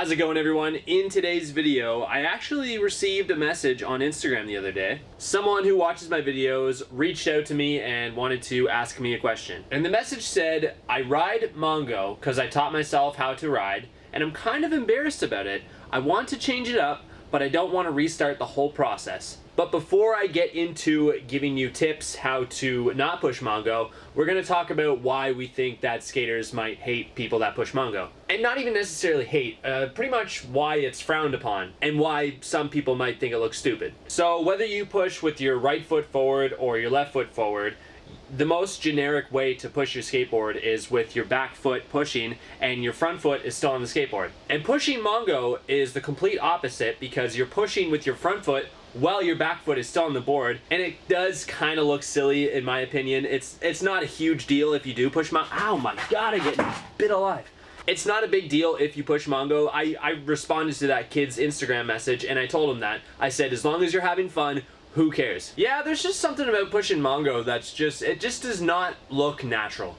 How's it going, everyone? In today's video, I actually received a message on Instagram the other day. Someone who watches my videos reached out to me and wanted to ask me a question. And the message said, I ride MONGO because I taught myself how to ride, and I'm kind of embarrassed about it. I want to change it up, but I don't want to restart the whole process. But before I get into giving you tips how to not push MONGO, we're going to talk about why we think that skaters might hate people that push MONGO. And not even necessarily hate, pretty much why it's frowned upon, and why some people might think it looks stupid. So whether you push with your right foot forward or your left foot forward, the most generic way to push your skateboard is with your back foot pushing and your front foot is still on the skateboard. And pushing MONGO is the complete opposite because you're pushing with your front foot while your back foot is still on the board, and it does kind of look silly in my opinion. It's not a huge deal if you do push MONGO. Oh my god, I get bit alive. It's not a big deal if you push MONGO. I responded to that kid's Instagram message and I told him that. I said, as long as you're having fun, who cares? Yeah, there's just something about pushing MONGO that's it just does not look natural.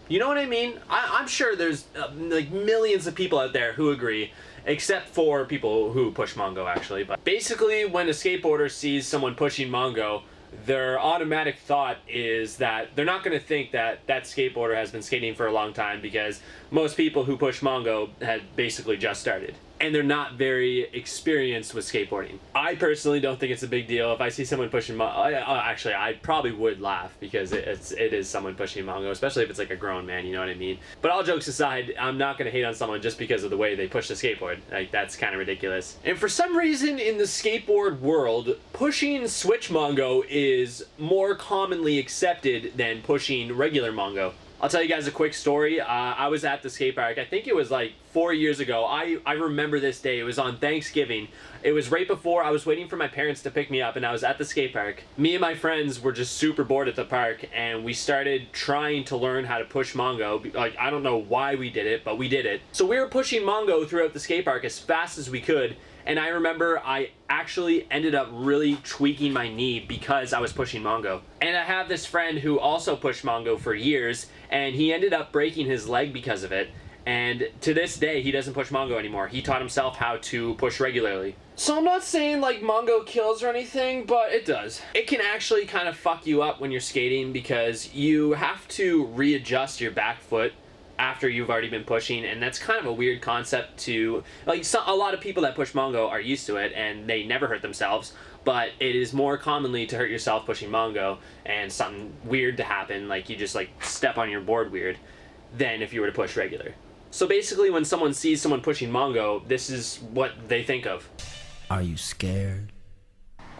You know what I mean? I'm sure there's like millions of people out there who agree, except for people who push MONGO actually. But basically, when a skateboarder sees someone pushing MONGO, their automatic thought is that they're not going to think that that skateboarder has been skating for a long time, because most people who push MONGO had basically just started. And they're not very experienced with skateboarding. I personally don't think it's a big deal. If I see someone pushing actually, I probably would laugh because it is someone pushing MONGO, especially if it's like a grown man, you know what I mean? But all jokes aside, I'm not gonna hate on someone just because of the way they push the skateboard. Like, that's kind of ridiculous. And for some reason in the skateboard world, pushing switch MONGO is more commonly accepted than pushing regular MONGO. I'll tell you guys a quick story. I was at the skate park, I think it was like 4 years ago. I remember this day. It was on Thanksgiving. It was right before I was waiting for my parents to pick me up, and I was at the skate park. Me and my friends were just super bored at the park, and we started trying to learn how to push MONGO. Like, I don't know why we did it, but we did it. So we were pushing MONGO throughout the skate park as fast as we could, and I remember I actually ended up really tweaking my knee because I was pushing MONGO. And I have this friend who also pushed MONGO for years, and he ended up breaking his leg because of it. And to this day, he doesn't push MONGO anymore. He taught himself how to push regularly. So I'm not saying like MONGO kills or anything, but it does. It can actually kind of fuck you up when you're skating because you have to readjust your back foot after you've already been pushing, and that's kind of a weird concept to, like, a lot of people that push MONGO are used to it and they never hurt themselves, but it is more commonly to hurt yourself pushing MONGO and something weird to happen, like you just like step on your board weird, than if you were to push regular. So basically, when someone sees someone pushing MONGO, this is what they think of. Are you scared?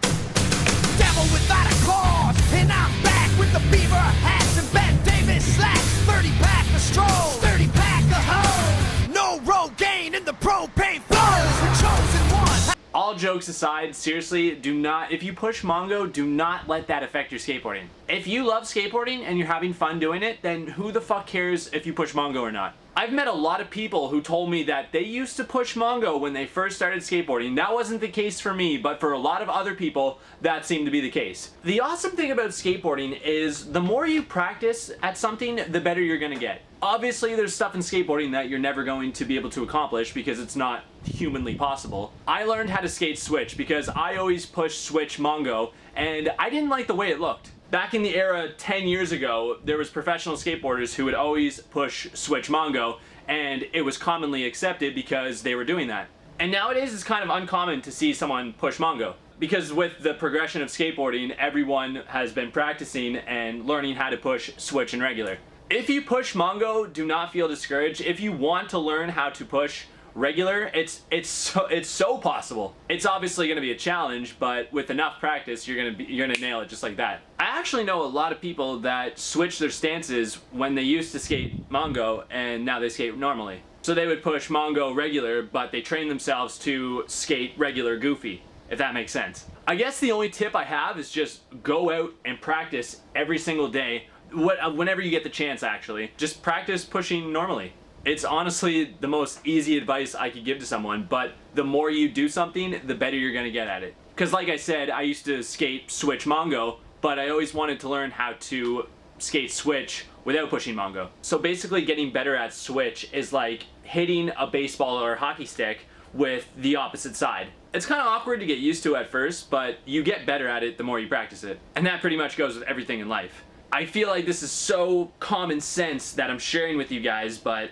Devil without a cause, and I'm back with the beaver hats and Ben Davis slacks. 30-pack of strolls, 30-pack of hoes. No road gain in the propane flows. The chosen one. All jokes aside, seriously, if you push MONGO, do not let that affect your skateboarding. If you love skateboarding and you're having fun doing it, then who the fuck cares if you push MONGO or not? I've met a lot of people who told me that they used to push MONGO when they first started skateboarding. That wasn't the case for me, but for a lot of other people, that seemed to be the case. The awesome thing about skateboarding is the more you practice at something, the better you're gonna get. Obviously, there's stuff in skateboarding that you're never going to be able to accomplish because it's not humanly possible. I learned how to skate switch because I always pushed switch MONGO, and I didn't like the way it looked. Back in the era 10 years ago, there was professional skateboarders who would always push switch MONGO, and it was commonly accepted because they were doing that. And nowadays it's kind of uncommon to see someone push MONGO, because with the progression of skateboarding, everyone has been practicing and learning how to push switch and regular. If you push MONGO, do not feel discouraged. If you want to learn how to push regular, it's so possible. It's obviously going to be a challenge, but with enough practice, you're gonna nail it just like that. I actually know a lot of people that switch their stances when they used to skate MONGO and now they skate normally. So they would push MONGO regular, but they train themselves to skate regular goofy, if that makes sense. I guess the only tip I have is just go out and practice every single day, whenever you get the chance actually. Just practice pushing normally. It's honestly the most easy advice I could give to someone, but the more you do something, the better you're gonna get at it. Because like I said, I used to skate switch MONGO, but I always wanted to learn how to skate switch without pushing Mongo. So basically getting better at Switch is like hitting a baseball or a hockey stick with the opposite side. It's kind of awkward to get used to at first, but you get better at it the more you practice it. And that pretty much goes with everything in life. I feel like this is so common sense that I'm sharing with you guys, but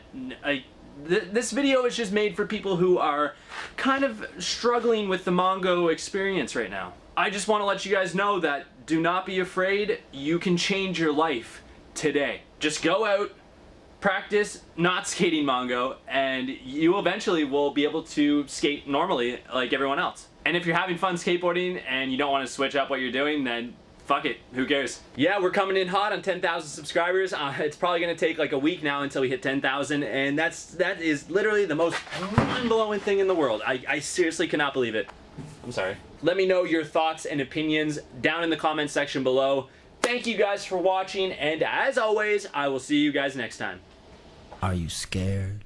this video is just made for people who are kind of struggling with the Mongo experience right now. I just want to let you guys know that do not be afraid. You can change your life today. Just go out, practice not skating Mongo, and you eventually will be able to skate normally like everyone else. And if you're having fun skateboarding and you don't want to switch up what you're doing, then fuck it, who cares? Yeah, we're coming in hot on 10,000 subscribers. It's probably gonna take like a week now until we hit 10,000, and that is literally the most mind-blowing thing in the world. I seriously cannot believe it. I'm sorry. Let me know your thoughts and opinions down in the comment section below. Thank you guys for watching, and as always, I will see you guys next time. Are you scared?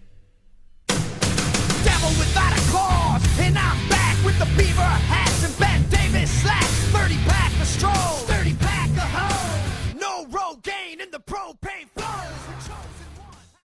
Devil without a cause, and I'm back with the beaver hats and Ben Davis slacks. 30 pack of strolls, 30 pack of hoes. No road gain in the propane.